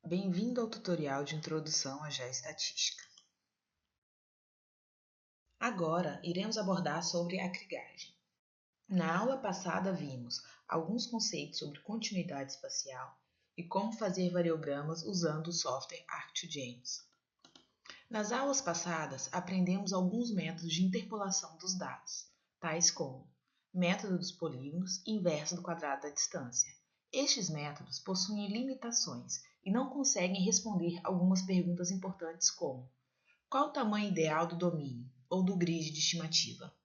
Bem-vindo ao tutorial de Introdução à Geoestatística. Agora, iremos abordar sobre a krigagem. Na aula passada vimos alguns conceitos sobre continuidade espacial e como fazer variogramas usando o software ArcGIS. Nas aulas passadas, aprendemos alguns métodos de interpolação dos dados, tais como método dos polígonos e inverso do quadrado da distância. Estes métodos possuem limitações e não conseguem responder algumas perguntas importantes como: qual o tamanho ideal do domínio ou do grid de estimativa?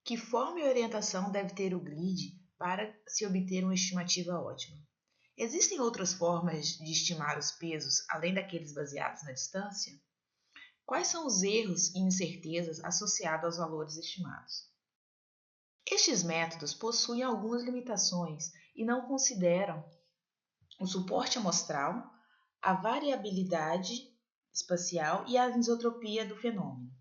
Que forma e orientação deve ter o grid para se obter uma estimativa ótima? Existem outras formas de estimar os pesos além daqueles baseados na distância? Quais são os erros e incertezas associados aos valores estimados? Estes métodos possuem algumas limitações e não consideram o suporte amostral, a variabilidade espacial e a anisotropia do fenômeno.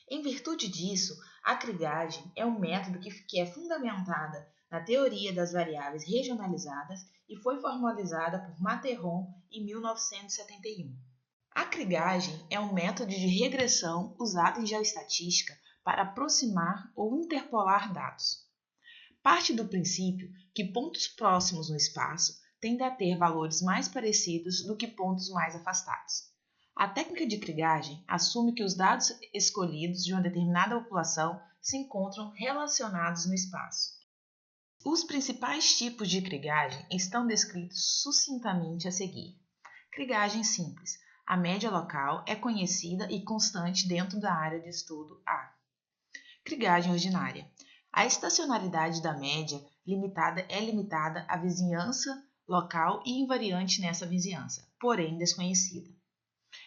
Em virtude disso, a krigagem é um método que é fundamentada na teoria das variáveis regionalizadas e foi formalizada por Matterhorn em 1971. A krigagem é um método de regressão usado em geoestatística para aproximar ou interpolar dados. Parte do princípio que pontos próximos no espaço tendem a ter valores mais parecidos do que pontos mais afastados. A técnica de krigagem assume que os dados escolhidos de uma determinada população se encontram relacionados no espaço. Os principais tipos de krigagem estão descritos sucintamente a seguir. Krigagem simples. A média local é conhecida e constante dentro da área de estudo A. Krigagem ordinária. A estacionalidade da média é limitada à vizinhança local e invariante nessa vizinhança, porém desconhecida.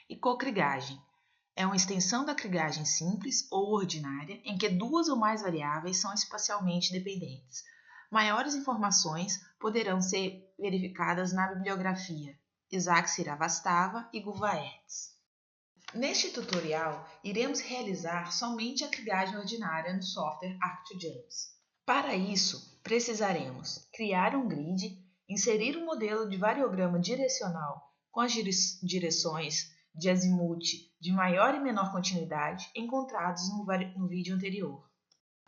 E cokrigagem. É uma extensão da krigagem simples ou ordinária em que duas ou mais variáveis são espacialmente dependentes. Maiores informações poderão ser verificadas na bibliografia Isaac Srivastawa e Guva Hertz. Neste tutorial, iremos realizar somente a krigagem ordinária no software ArcGIS. Para isso, precisaremos criar um grid, inserir um modelo de variograma direcional com as direções de azimuth de maior e menor continuidade encontrados no vídeo anterior.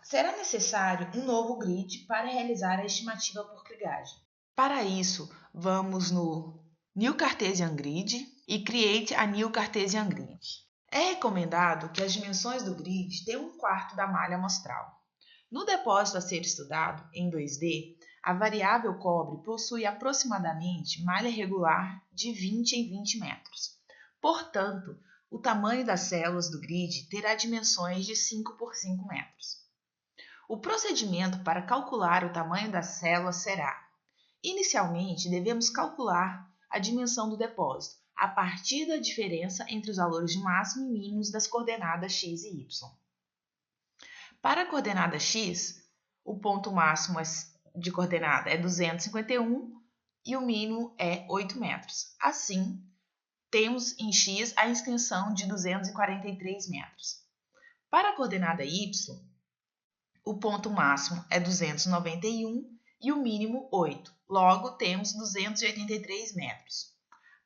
Será necessário um novo grid para realizar a estimativa por krigagem. Para isso, vamos no New Cartesian Grid e Create a New Cartesian Grid. É recomendado que as dimensões do grid tenham 1/4 da malha amostral. No depósito a ser estudado, em 2D, a variável cobre possui aproximadamente malha regular de 20 em 20 metros. Portanto, o tamanho das células do grid terá dimensões de 5 por 5 metros. O procedimento para calcular o tamanho das células será: inicialmente, devemos calcular a dimensão do depósito a partir da diferença entre os valores máximo e mínimos das coordenadas x e y. Para a coordenada x, o ponto máximo de coordenada é 251 e o mínimo é 8 metros. Assim, temos em x a extensão de 243 metros. Para a coordenada y, o ponto máximo é 291 e o mínimo 8. Logo, temos 283 metros.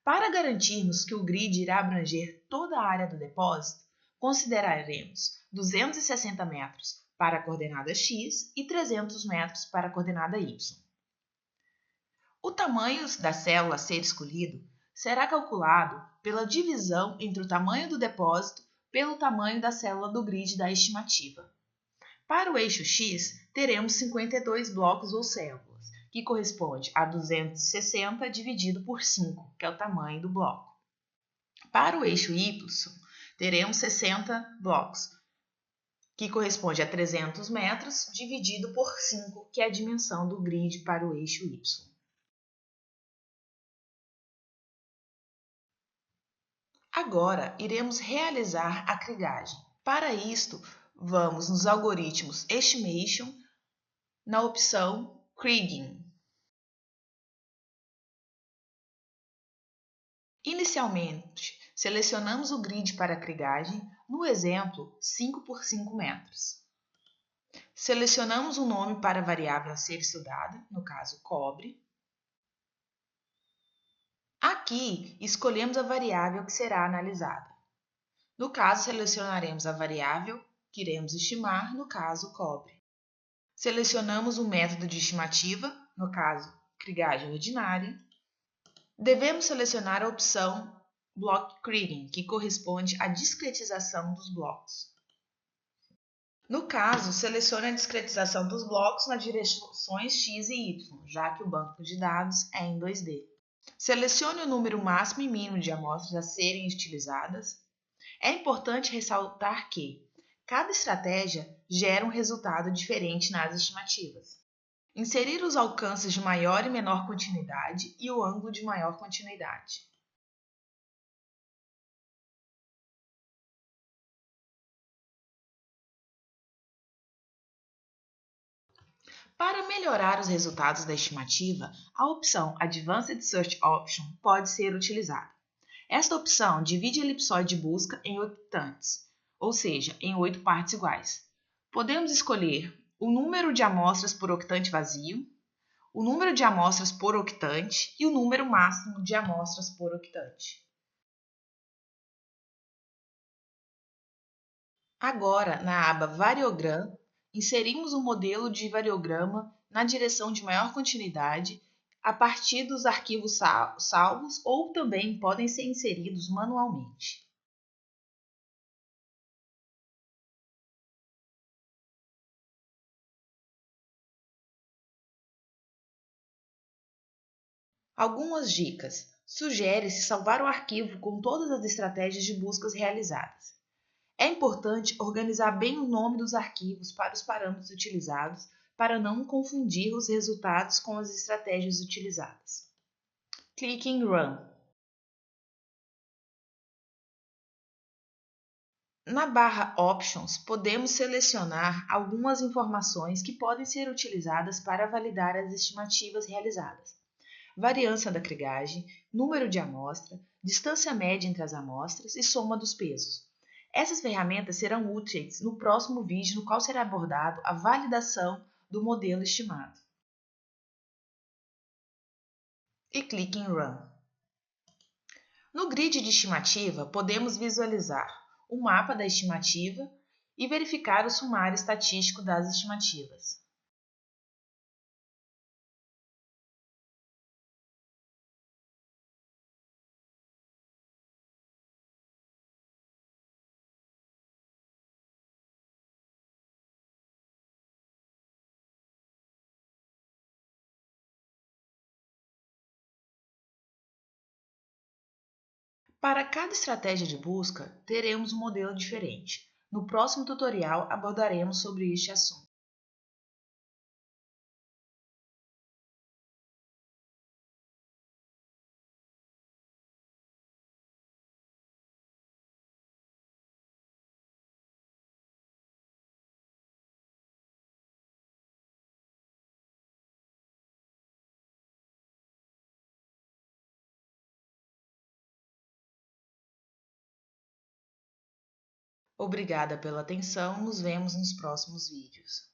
Para garantirmos que o grid irá abranger toda a área do depósito, consideraremos 260 metros para a coordenada x e 300 metros para a coordenada y. O tamanho da célula a ser escolhido será calculado pela divisão entre o tamanho do depósito pelo tamanho da célula do grid da estimativa. Para o eixo x, teremos 52 blocos ou células, que corresponde a 260 dividido por 5, que é o tamanho do bloco. Para o eixo y, teremos 60 blocos, que corresponde a 300 metros dividido por 5, que é a dimensão do grid para o eixo y. Agora, iremos realizar a krigagem. Para isto, vamos nos algoritmos Estimation, na opção Kriging. Inicialmente, selecionamos o grid para a krigagem, no exemplo 5 por 5 metros. Selecionamos um nome para a variável a ser estudada, no caso cobre. Aqui Aqui, escolhemos a variável que será analisada. No caso, selecionaremos a variável que iremos estimar, no caso, cobre. Selecionamos o método de estimativa, no caso, cribagem ordinária. Devemos selecionar a opção Block Creating, que corresponde à discretização dos blocos. No caso, selecione a discretização dos blocos nas direções X e Y, já que o banco de dados é em 2D. Selecione o número máximo e mínimo de amostras a serem utilizadas. É importante ressaltar que cada estratégia gera um resultado diferente nas estimativas. Inserir os alcances de maior e menor continuidade e o ângulo de maior continuidade. Para melhorar os resultados da estimativa, a opção Advanced Search Option pode ser utilizada. Esta opção divide a elipsoide de busca em octantes, ou seja, em 8 partes iguais. Podemos escolher o número de amostras por octante vazio, o número de amostras por octante e o número máximo de amostras por octante. Agora, na aba Variogram, inserimos um modelo de variograma na direção de maior continuidade a partir dos arquivos salvos ou também podem ser inseridos manualmente. Algumas dicas. Sugere-se salvar o arquivo com todas as estratégias de buscas realizadas. É importante organizar bem o nome dos arquivos para os parâmetros utilizados, para não confundir os resultados com as estratégias utilizadas. Clique em Run. Na barra Options, podemos selecionar algumas informações que podem ser utilizadas para validar as estimativas realizadas. Variância da cribagem, número de amostra, distância média entre as amostras e soma dos pesos. Essas ferramentas serão úteis no próximo vídeo, no qual será abordado a validação do modelo estimado. E clique em Run. No grid de estimativa, podemos visualizar o mapa da estimativa e verificar o sumário estatístico das estimativas. Para cada estratégia de busca, teremos um modelo diferente. No próximo tutorial abordaremos sobre este assunto. Obrigada pela atenção, nos vemos nos próximos vídeos.